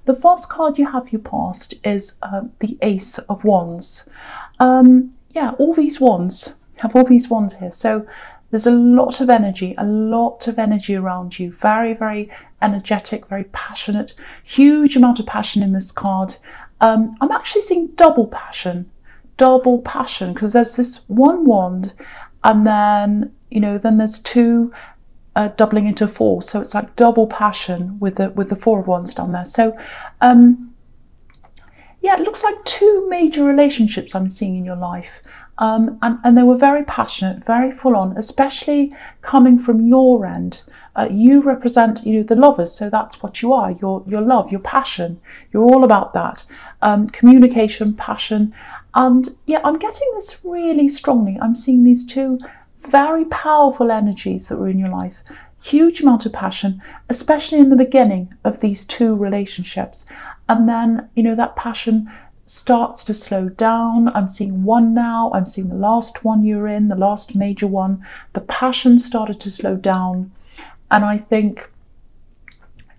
the first card you have your past is the Ace of Wands. Yeah, all these wands, you have all these wands here. So there's a lot of energy around you. Very, very energetic, very passionate, huge amount of passion in this card. I'm actually seeing double passion, because there's this one wand, and then, you know, then there's two doubling into four. So it's like double passion with the Four of Wands down there. So yeah, it looks like two major relationships I'm seeing in your life. And they were very passionate, very full on, especially coming from your end. You represent, you know, the lovers, so that's what you are. Your love, your passion. You're all about that. Communication, passion. And yeah, I'm getting this really strongly. I'm seeing these two very powerful energies that were in your life. Huge amount of passion, especially in the beginning of these two relationships. And then, you know, that passion starts to slow down. I'm seeing one now. I'm seeing the last one you're in, the last major one. The passion started to slow down. And I think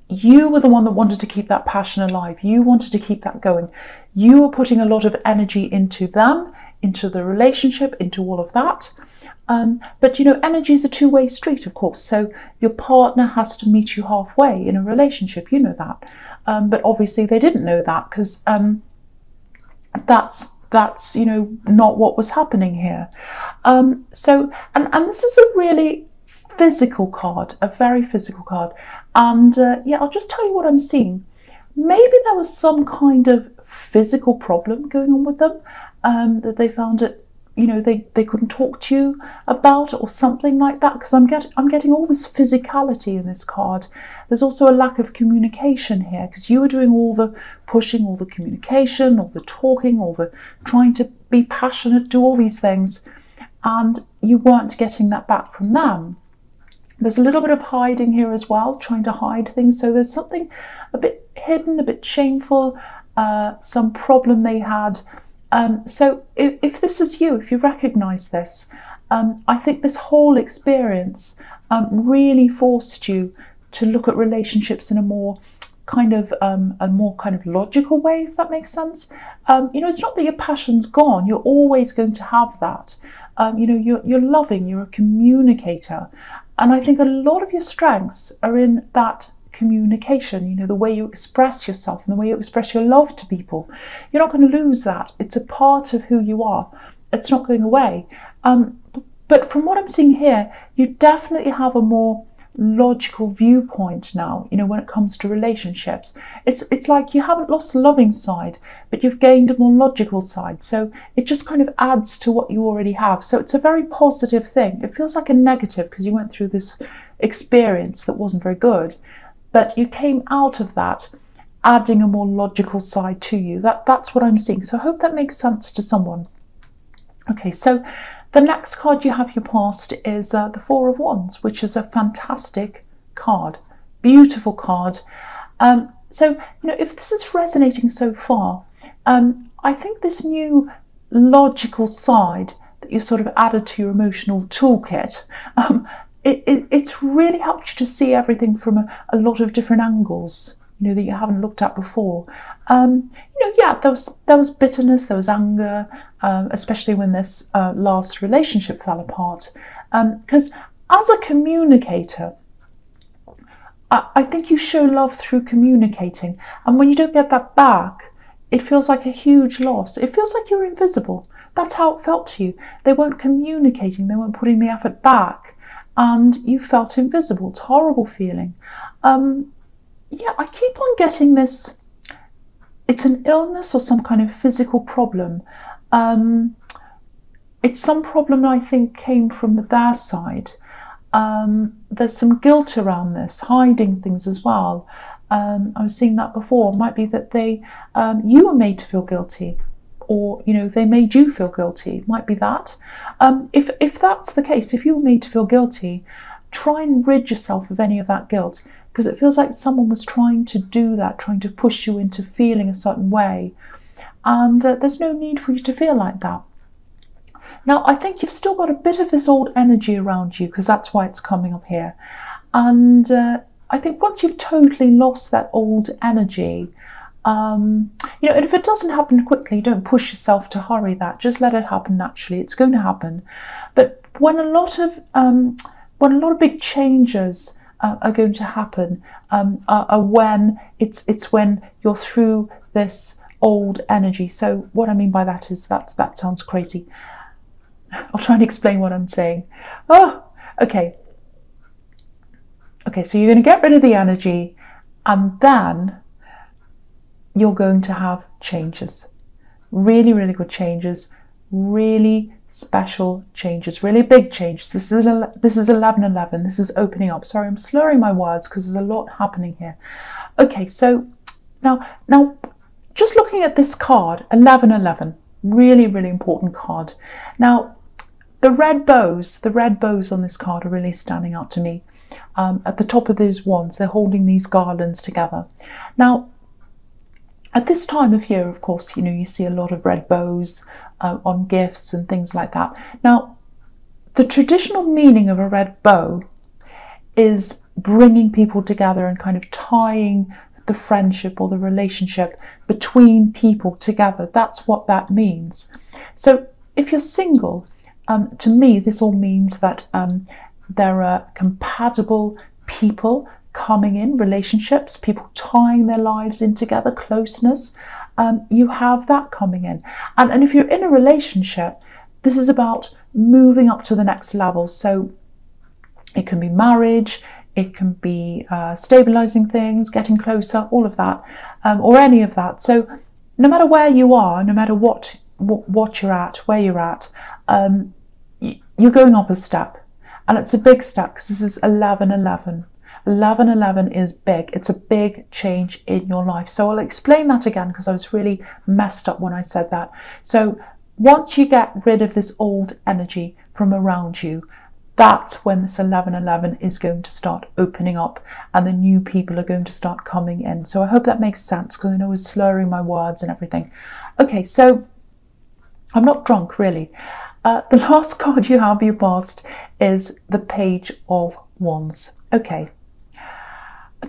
you were the one that wanted to keep that passion alive. You wanted to keep that going. You were putting a lot of energy into them, into the relationship, into all of that. But, you know, energy is a two-way street, of course. So your partner has to meet you halfway in a relationship. You know that. But obviously they didn't know that, because that's you know, not what was happening here. So this is a really physical card, a very physical card. And yeah, I'll just tell you what I'm seeing. Maybe there was some kind of physical problem going on with them, that they found it, you know, they couldn't talk to you about, or something like that, because I'm getting all this physicality in this card. There's also a lack of communication here, because you were doing all the pushing, all the communication, all the talking, all the trying to be passionate, do all these things, and you weren't getting that back from them. There's a little bit of hiding here as well, trying to hide things. So there's something a bit hidden, a bit shameful, some problem they had. So if this is you, if you recognise this, I think this whole experience really forced you to look at relationships in a more kind of logical way, if that makes sense. You know, it's not that your passion's gone. You're always going to have that. You know, you're loving. You're a communicator, and I think a lot of your strengths are in that communication, you know, the way you express yourself and the way you express your love to people. You're not going to lose that. It's a part of who you are. It's not going away. But from what I'm seeing here, you definitely have a more logical viewpoint now, you know, when it comes to relationships. It's like you haven't lost the loving side, but you've gained a more logical side. So it just kind of adds to what you already have. So it's a very positive thing. It feels like a negative because you went through this experience that wasn't very good. But you came out of that adding a more logical side to you. That's what I'm seeing. So I hope that makes sense to someone. Okay, so the next card you have your past is the Four of Wands, which is a fantastic card. Beautiful card. So, you know, if this is resonating so far, I think this new logical side that you sort of added to your emotional toolkit, it's really helped you to see everything from a lot of different angles, you know, that you haven't looked at before. You know, yeah, there was bitterness, there was anger, especially when this last relationship fell apart. Because as a communicator, I think you show love through communicating, and when you don't get that back, it feels like a huge loss. It feels like you're invisible. That's how it felt to you. They weren't communicating, they weren't putting the effort back, and you felt invisible. It's a horrible feeling. Yeah, I keep on getting this. It's an illness or some kind of physical problem. It's some problem I think came from their side. There's some guilt around this, hiding things as well. I was seeing that before. It might be that you were made to feel guilty, or, you know, they made you feel guilty. It might be that. If that's the case, if you were made to feel guilty, try and rid yourself of any of that guilt, because it feels like someone was trying to do that, trying to push you into feeling a certain way. And there's no need for you to feel like that. Now, I think you've still got a bit of this old energy around you, because that's why it's coming up here. And I think once you've totally lost that old energy, and if it doesn't happen quickly, don't push yourself to hurry that. Just let it happen naturally. It's going to happen. But when a lot of big changes are going to happen, are when it's when you're through this old energy. So what I mean by that is that sounds crazy. I'll try and explain what I'm saying. Oh, okay. Okay, so you're going to get rid of the energy, and then you're going to have changes. Really, really good changes. Really special changes. Really big changes. This is 1111. This is opening up. Sorry, I'm slurring my words because there's a lot happening here. Okay, so now just looking at this card, 1111. Really, really important card. Now, the red bows on this card are really standing out to me. At the top of these wands, they're holding these garlands together. Now, at this time of year, of course, you see a lot of red bows on gifts and things like that. Now, the traditional meaning of a red bow is bringing people together and kind of tying the friendship or the relationship between people together. That's what that means. So if you're single, to me, this all means that there are compatible people coming in, relationships, people tying their lives in together, closeness. You have that coming in. And if you're in a relationship, this is about moving up to the next level. So it can be marriage, it can be stabilizing things, getting closer, all of that, or any of that. So no matter where you are, no matter what you're at, where you're at, you're going up a step, and it's a big step because this is 1111. 1111 is big. It's a big change in your life. So I'll explain that again because I was really messed up when I said that. So once you get rid of this old energy from around you, that's when this 1111 is going to start opening up and the new people are going to start coming in. So I hope that makes sense because I know I was slurring my words and everything. Okay, so I'm not drunk really. The last card you have, your past, is the Page of Wands. Okay,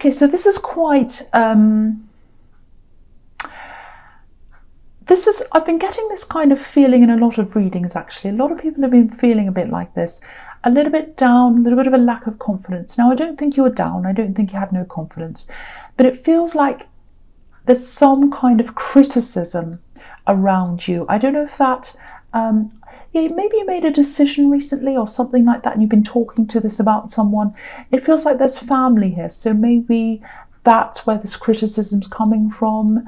so this is quite, I've been getting this kind of feeling in a lot of readings actually. A lot of people have been feeling a bit like this, a little bit down, a little bit of a lack of confidence. Now, I don't think you were down, I don't think you had no confidence, but it feels like there's some kind of criticism around you. I don't know if that, maybe you made a decision recently or something like that and you've been talking to this about someone. It feels like there's family here, so maybe that's where this criticism's coming from.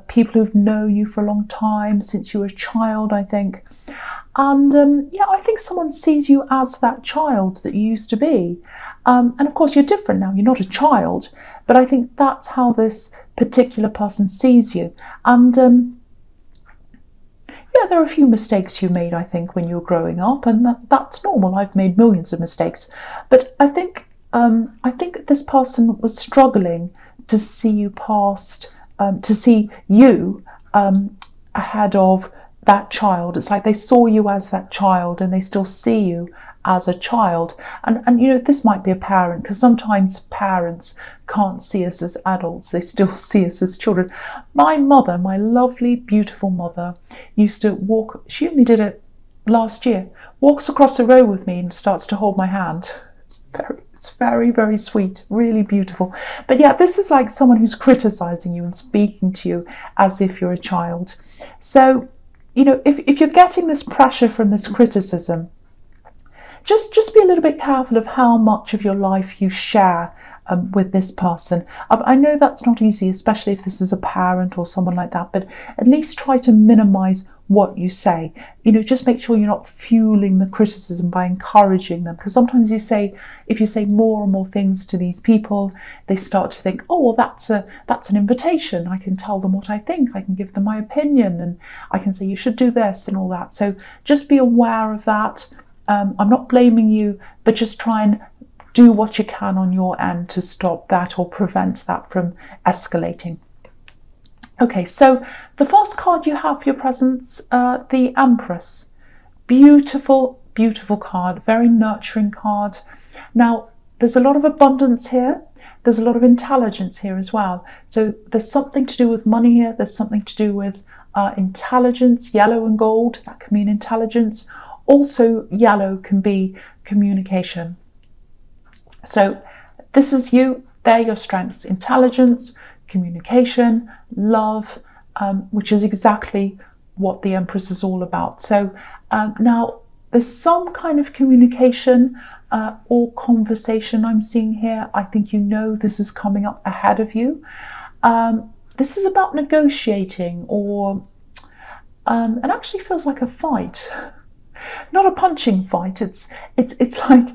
People who've known you for a long time, since you were a child, I think. And I think someone sees you as that child that you used to be. And of course you're different now, you're not a child, but I think that's how this particular person sees you. And there are a few mistakes you made, I think, when you were growing up, and that's normal. I've made millions of mistakes, but I think this person was struggling to see you past, to see you ahead of that child. It's like they saw you as that child, and they still see you as a child. And this might be a parent, because sometimes parents can't see us as adults, they still see us as children. My mother, my lovely beautiful mother, used to walk, she only did it last year, walks across the road with me and starts to hold my hand. It's very, very sweet, really beautiful. But yeah, this is like someone who's criticizing you and speaking to you as if you're a child. So if you're getting this pressure from this criticism, just be a little bit careful of how much of your life you share with this person. I know that's not easy, especially if this is a parent or someone like that, but at least try to minimize what you say. Just make sure you're not fueling the criticism by encouraging them, because sometimes if you say more and more things to these people, they start to think, oh, well, that's an invitation. I can tell them what I think, I can give them my opinion, and I can say you should do this and all that. So just be aware of that. I'm not blaming you, but just try and do what you can on your end to stop that or prevent that from escalating. Okay, so the first card you have for your presents, the Empress. Beautiful, beautiful card, very nurturing card. Now, there's a lot of abundance here. there's a lot of intelligence here as well. So there's something to do with money here. There's something to do with intelligence. Yellow and gold, that can mean intelligence. Also, yellow can be communication. So this is you. They're your strengths: intelligence, communication, love, which is exactly what the Empress is all about. So now there's some kind of communication or conversation I'm seeing here. I think you know this is coming up ahead of you. This is about negotiating, or it actually feels like a fight, not a punching fight. It's like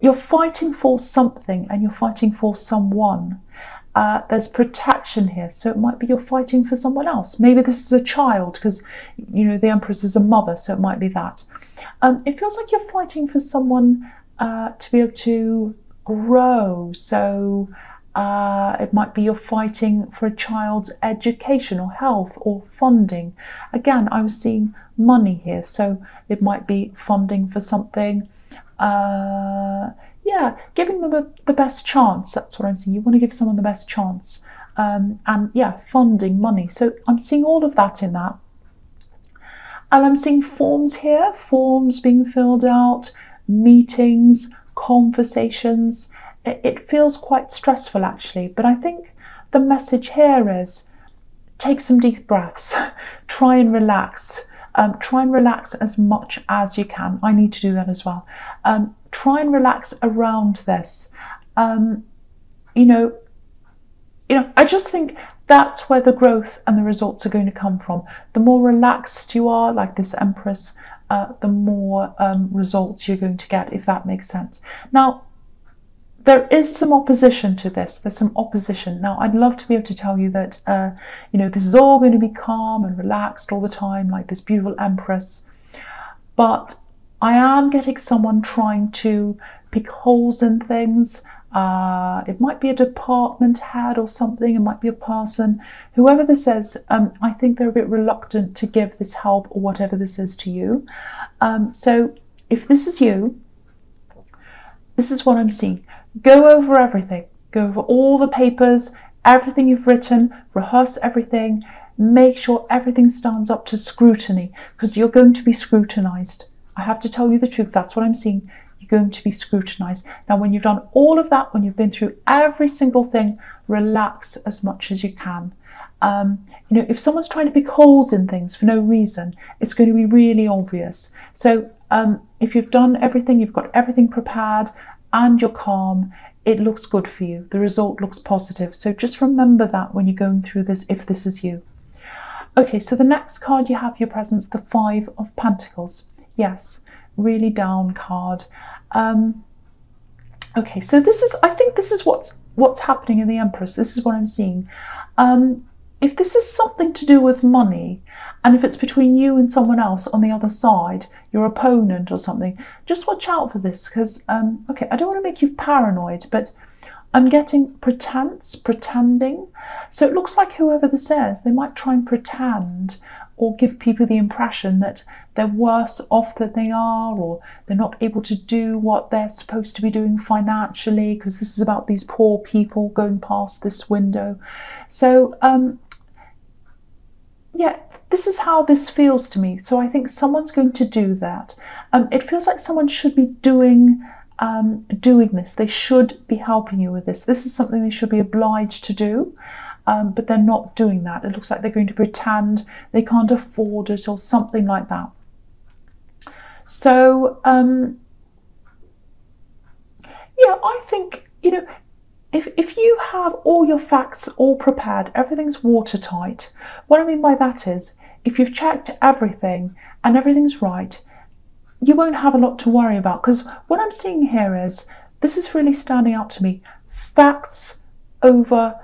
you're fighting for something and you're fighting for someone. There's protection here, so it might be you're fighting for someone else. Maybe this is a child, because you know the Empress is a mother, so it might be that. It feels like you're fighting for someone to be able to grow. So it might be you're fighting for a child's education or health or funding. Again, I was seeing money here, so it might be funding for something. Yeah, giving them the best chance. That's what I'm seeing. You want to give someone the best chance. And yeah, funding, money. So I'm seeing all of that in that. And I'm seeing forms here, forms being filled out, meetings, conversations. It feels quite stressful actually, but I think the message here is take some deep breaths, try and relax. Try and relax as much as you can. I need to do that as well. Try and relax around this. You know, I just think that's where the growth and the results are going to come from. The more relaxed you are, like this Empress, the more results you're going to get, if that makes sense. Now, there is some opposition to this. There's some opposition. Now, I'd love to be able to tell you that, you know, this is all going to be calm and relaxed all the time, like this beautiful Empress. But I am getting someone trying to pick holes in things. It might be a department head or something. It might be a person. Whoever this is, I think they're a bit reluctant to give this help or whatever this is to you. So if this is you, this is what I'm seeing. Go over everything. Go over all the papers, everything you've written, rehearse everything. Make sure everything stands up to scrutiny, because you're going to be scrutinized. I have to tell you the truth. That's what I'm seeing. You're going to be scrutinized. Now, when you've done all of that, when you've been through every single thing, relax as much as you can. You know, if someone's trying to pick holes in things for no reason, it's going to be really obvious. So if you've done everything, you've got everything prepared, and you're calm, it looks good for you. The result looks positive. So just remember that when you're going through this, if this is you. Okay, so the next card you have your presence, the Five of Pentacles. Yes, really down card. Okay, so this is, I think this is what's happening in the Empress. This is what I'm seeing. If this is something to do with money, and if it's between you and someone else on the other side, your opponent or something, just watch out for this, because, okay, I don't want to make you paranoid, but I'm getting pretense, pretending. So it looks like whoever this is, they might try and pretend or give people the impression that they're worse off than they are, or they're not able to do what they're supposed to be doing financially, because this is about these poor people going past this window. So, yeah, this is how this feels to me. So I think someone's going to do that. It feels like someone should be doing this. They should be helping you with this. This is something they should be obliged to do, but they're not doing that. It looks like they're going to pretend they can't afford it or something like that. So, yeah, I think, you know, if you have all your facts all prepared, everything's watertight. What I mean by that is, if you've checked everything and everything's right, you won't have a lot to worry about, because what I'm seeing here is, this is really standing out to me, facts over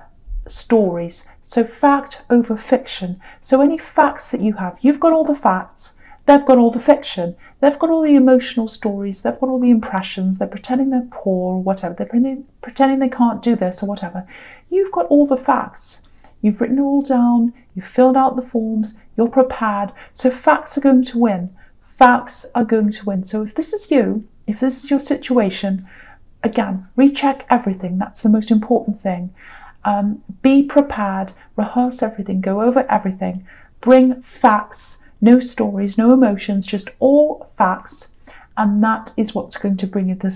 stories. So fact over fiction. So any facts that you have, you've got all the facts, they've got all the fiction, they've got all the emotional stories, they've got all the impressions, they're pretending they're poor or whatever, they're pretending they can't do this or whatever. You've got all the facts. You've written it all down, you've filled out the forms, you're prepared. So facts are going to win. Facts are going to win. So if this is you, if this is your situation, again, recheck everything. That's the most important thing. Be prepared, rehearse everything, go over everything, bring facts, no stories, no emotions, just all facts, and that is what's going to bring you the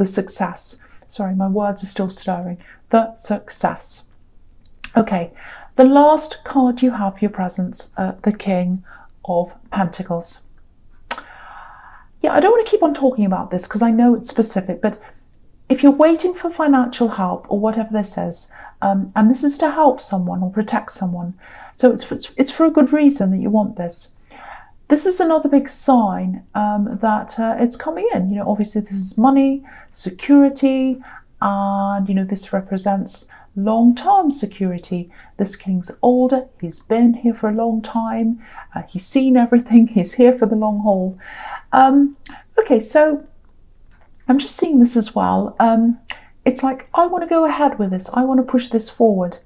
success. Sorry, my words are still stirring. The success. Okay, the last card you have for your presents, the King of Pentacles. Yeah, I don't want to keep on talking about this because I know it's specific, but if you're waiting for financial help or whatever this is, and this is to help someone or protect someone, so it's for a good reason that you want this. This is another big sign that it's coming in. You know, obviously this is money, security, and you know this represents long-term security. This king's older, he's been here for a long time, he's seen everything, he's here for the long haul. Okay, so I'm just seeing this as well. It's like, I want to go ahead with this, I want to push this forward.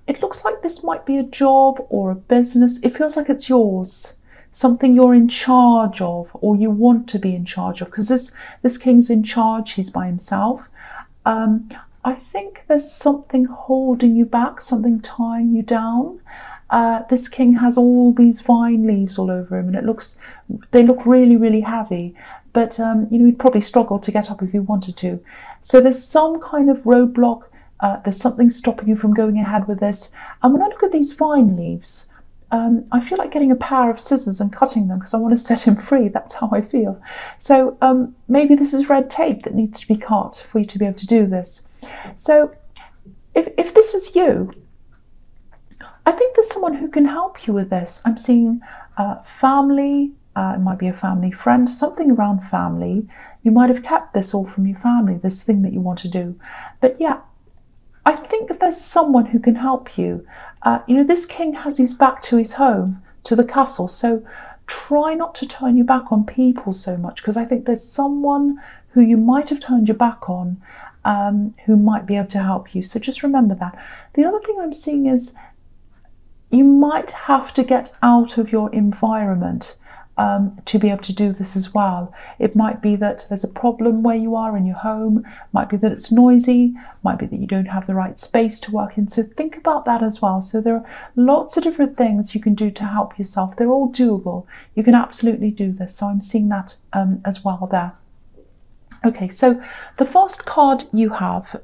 It looks like this might be a job or a business. It feels like it's yours, something you're in charge of or you want to be in charge of, because this king's in charge, he's by himself. I think there's something holding you back, something tying you down. This king has all these vine leaves all over him, and they look really, really heavy. But you know, he'd probably struggle to get up if he wanted to. So there's some kind of roadblock. There's something stopping you from going ahead with this. And when I look at these vine leaves, I feel like getting a pair of scissors and cutting them because I want to set him free. That's how I feel. So maybe this is red tape that needs to be cut for you to be able to do this. So if this is you, I think there's someone who can help you with this. I'm seeing family, it might be a family friend, something around family. You might have kept this all from your family, this thing that you want to do. But yeah, I think that there's someone who can help you. You know, this king has his back to his home, to the castle, so try not to turn your back on people so much, because I think there's someone who you might have turned your back on who might be able to help you. So just remember that. The other thing I'm seeing is you might have to get out of your environment to be able to do this as well. It might be that there's a problem where you are in your home, might be that it's noisy, might be that you don't have the right space to work in. So think about that as well. So there are lots of different things you can do to help yourself. They're all doable. You can absolutely do this. So I'm seeing that as well there. Okay, so the first card you have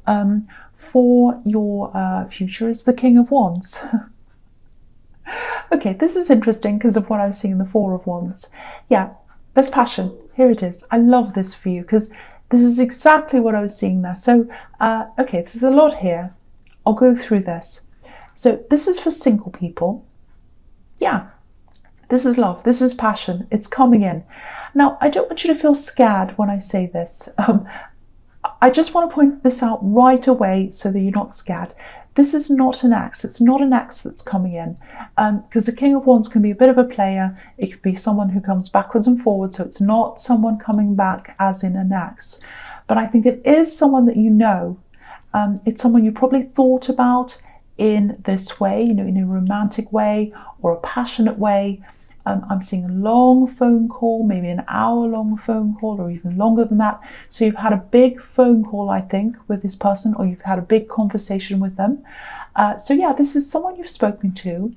for your future is the King of Wands. Okay, this is interesting because of what I was seeing in the Four of Wands. Yeah, there's passion. Here it is. I love this for you because this is exactly what I was seeing there. So, okay, there's a lot here. I'll go through this. So this is for single people. Yeah, this is love. This is passion. It's coming in. Now, I don't want you to feel scared when I say this. I just want to point this out right away so that you're not scared. This is not an ex. It's not an ex that's coming in, because the King of Wands can be a bit of a player. It could be someone who comes backwards and forwards, so it's not someone coming back as in an ex. But I think it is someone that you know. It's someone you probably thought about in this way, you know, in a romantic way or a passionate way. I'm seeing a long phone call, maybe an hour-long phone call or even longer than that. So you've had a big phone call, I think, with this person, or you've had a big conversation with them. So yeah, this is someone you've spoken to.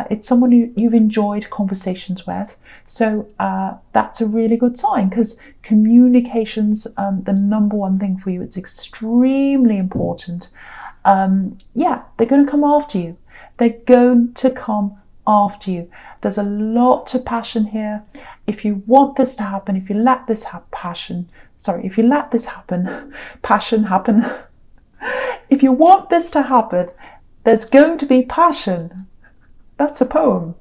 It's someone you've enjoyed conversations with. So that's a really good sign, because communication's the number one thing for you. It's extremely important. Yeah, they're going to come after you. They're going to come after you. There's a lot of passion here. If you want this to happen, if you let this passion happen, if you want this to happen, there's going to be passion. That's a poem.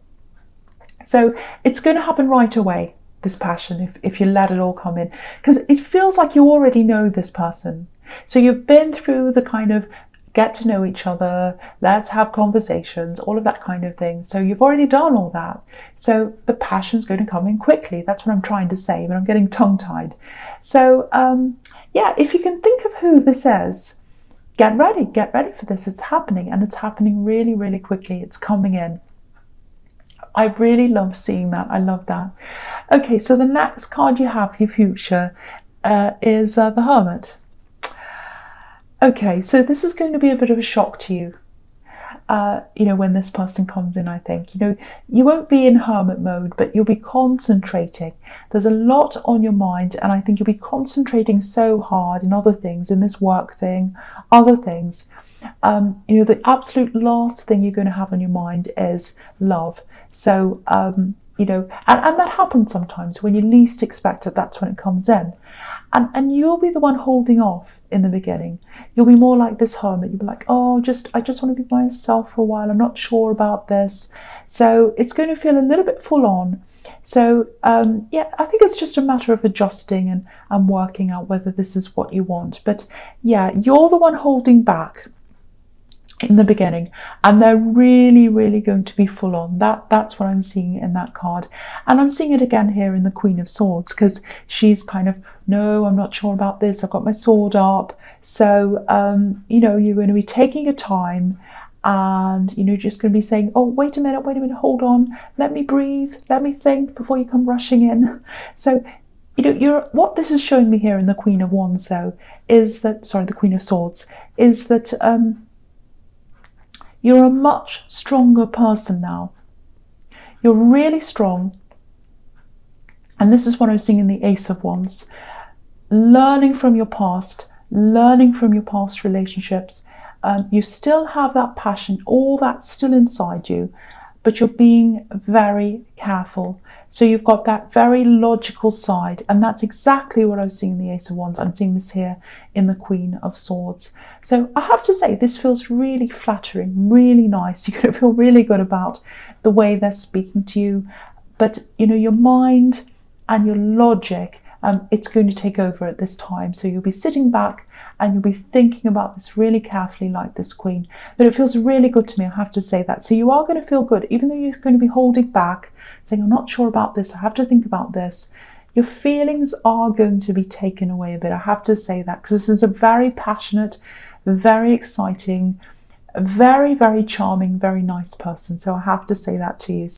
So it's going to happen right away, this passion, if you let it all come in, because it feels like you already know this person. So you've been through the kind of get to know each other, let's have conversations, all of that kind of thing. So you've already done all that. So the passion's going to come in quickly. That's what I'm trying to say, but I'm getting tongue-tied. So yeah, if you can think of who this is, get ready for this. It's happening, and it's happening really, really quickly. It's coming in. I really love seeing that. I love that. Okay, so the next card you have for your future is the Hermit. Okay, so this is going to be a bit of a shock to you. When this person comes in, I think, you won't be in hermit mode, but you'll be concentrating. There's a lot on your mind, and I think you'll be concentrating so hard in other things, in this work thing, other things. The absolute last thing you're going to have on your mind is love. So, and that happens sometimes when you least expect it, that's when it comes in. And you'll be the one holding off in the beginning. You'll be more like this hermit. You'll be like, oh, I just want to be myself for a while. I'm not sure about this. So it's going to feel a little bit full on. So I think it's just a matter of adjusting and working out whether this is what you want. But yeah, you're the one holding back in the beginning, and they're really, really going to be full on. That's what I'm seeing in that card. And I'm seeing it again here in the Queen of Swords, because she's kind of, no, I'm not sure about this, I've got my sword up. So you're going to be taking your time, and just going to be saying, oh, wait a minute, hold on, let me breathe, let me think before you come rushing in. So what this is showing me here in the Queen of Wands, though, is that, sorry, the Queen of Swords, is that you're a much stronger person now. You're really strong. And this is what I'm seeing in the Ace of Wands. Learning from your past relationships. You still have that passion, all that's still inside you, but you're being very careful. So you've got that very logical side, and that's exactly what I'm seeing in the Ace of Wands. I'm seeing this here in the Queen of Swords. So I have to say, this feels really flattering, really nice. You're going to feel really good about the way they're speaking to you. But, your mind and your logic, it's going to take over at this time. So you'll be sitting back and you'll be thinking about this really carefully, like this Queen. But it feels really good to me, I have to say that. So you are going to feel good, even though you're going to be holding back, saying, I'm not sure about this, I have to think about this. Your feelings are going to be taken away a bit, I have to say that, because this is a very passionate, very exciting, very, very charming, very nice person. So I have to say that to you.